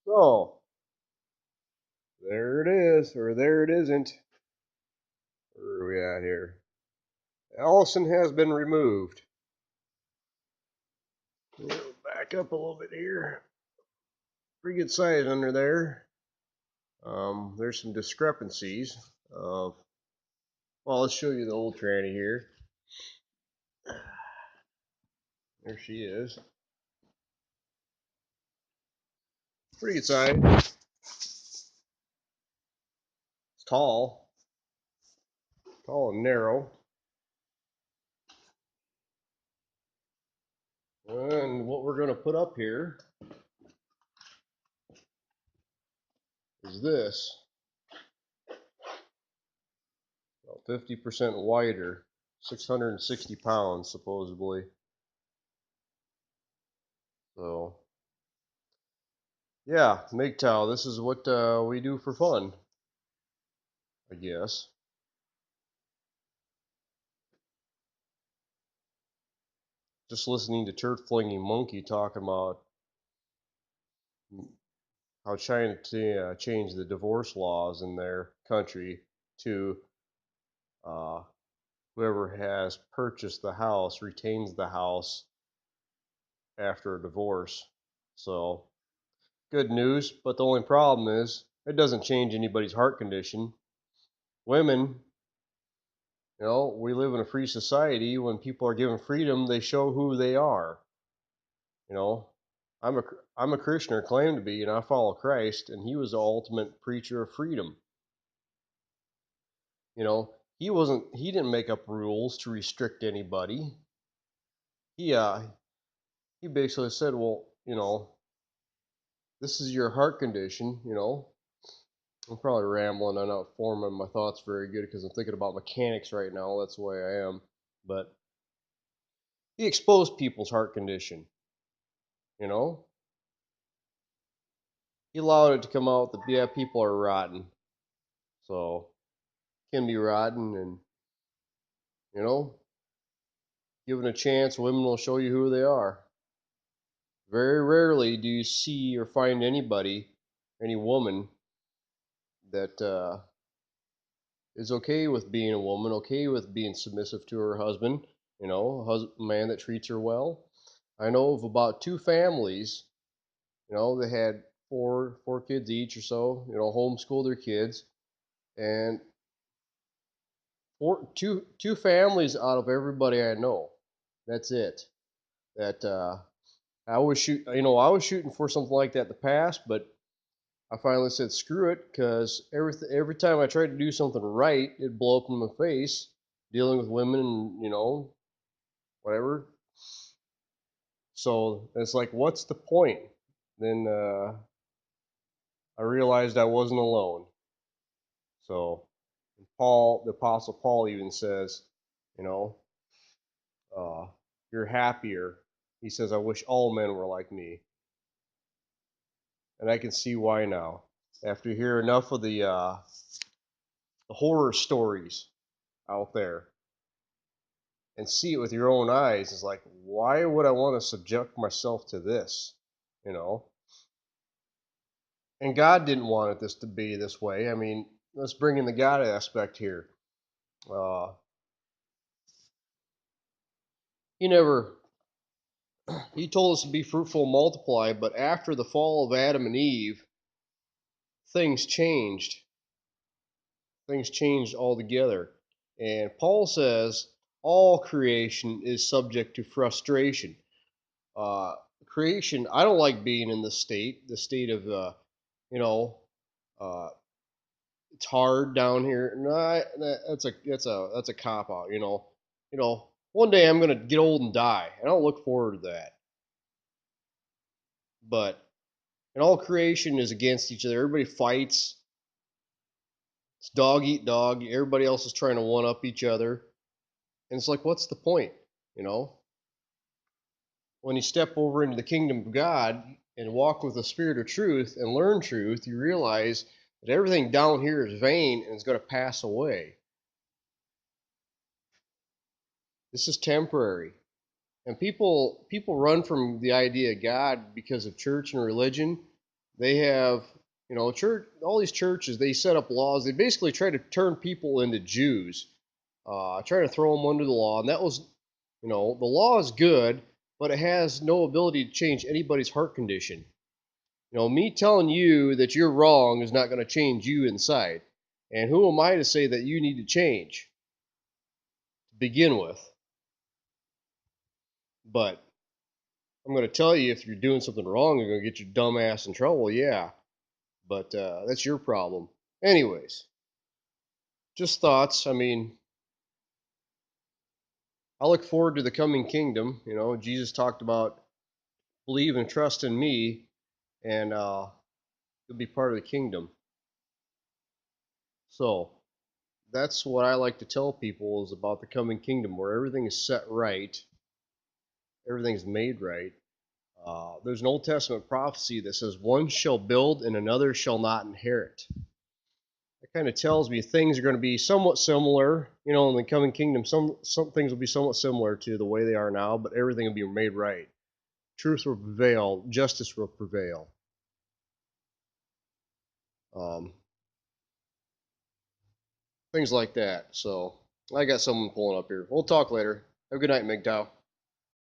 So, there it is, or there it isn't. Where are we at here? Allison has been removed. We'll back up a little bit here. Pretty good size under there. There's some discrepancies of, well, let's show you the old tranny here. There she is. Pretty good size. It's tall and narrow. And what we're going to put up here is this. About 50% wider, 660 pounds supposedly. So, yeah, MGTOW, this is what we do for fun, I guess. Just listening to Turd Flinging Monkey talking about how China changed the divorce laws in their country to uh, whoever has purchased the house retains the house after a divorce. So, good news, but the only problem is it doesn't change anybody's heart condition. Women, we live in a free society. When people are given freedom, they show who they are. You know, I'm a I'm a Christian or claim to be, and I follow Christ, and He was the ultimate preacher of freedom. He didn't make up rules to restrict anybody. He uh he basically said, well, this is your heart condition. I'm probably rambling. I'm not forming my thoughts very good because I'm thinking about mechanics right now. That's the way I am. But he exposed people's heart condition. You know, he allowed it to come out that, yeah, people are rotten. So can be rotten, and you know, given a chance, women will show you who they are. Very rarely do you see or find anybody, any woman, that is okay with being a woman, okay with being submissive to her husband. A man that treats her well. I know of about two families. They had four kids each or so. Homeschool their kids, and two families out of everybody I know. That's it. That I was shooting for something like that in the past, but I finally said screw it because every time I tried to do something right, it'd blow up in my face. Dealing with women and whatever. So it's like, what's the point? Then I realized I wasn't alone. So the Apostle Paul even says, you know, uh, you're happier. He says, I wish all men were like me. And I can see why now. After you hear enough of the horror stories out there and see it with your own eyes, it's like, why would I want to subject myself to this? You know? And God didn't want this to be this way. I mean, let's bring in the God aspect here. Uh, he never, he told us to be fruitful and multiply, but after the fall of Adam and Eve, things changed. Things changed altogether. And Paul says all creation is subject to frustration. Uh, Creation, I don't like being in the state of, you know, uh, it's hard down here. No, that's a cop out. One day I'm gonna get old and die, and I don't look forward to that. But and all creation is against each other. Everybody fights. It's dog eat dog. Everybody else is trying to one up each other, and it's like, what's the point? You know, when you step over into the kingdom of God and walk with the spirit of truth and learn truth, you realize that everything down here is vain and is going to pass away. This is temporary. And people run from the idea of God because of church and religion. They have, church. All these churches, they set up laws. They basically try to turn people into Jews, try to throw them under the law. And that was, the law is good, but it has no ability to change anybody's heart condition. Me telling you that you're wrong is not going to change you inside. And who am I to say that you need to change to begin with? But I'm going to tell you if you're doing something wrong, you're going to get your dumb ass in trouble. Yeah, but that's your problem. Anyways, just thoughts. I mean, I look forward to the coming kingdom. Jesus talked about believe and trust in me, and you'll be part of the kingdom. So that's what I like to tell people is about the coming kingdom, where everything is set right, everything's made right. There's an Old Testament prophecy that says, "One shall build and another shall not inherit." That kind of tells me things are going to be somewhat similar, in the coming kingdom. Some things will be somewhat similar to the way they are now, but everything will be made right. Truth will prevail, justice will prevail. Um, Things like that. So I got someone pulling up here. We'll talk later. Have a good night, MGTOW.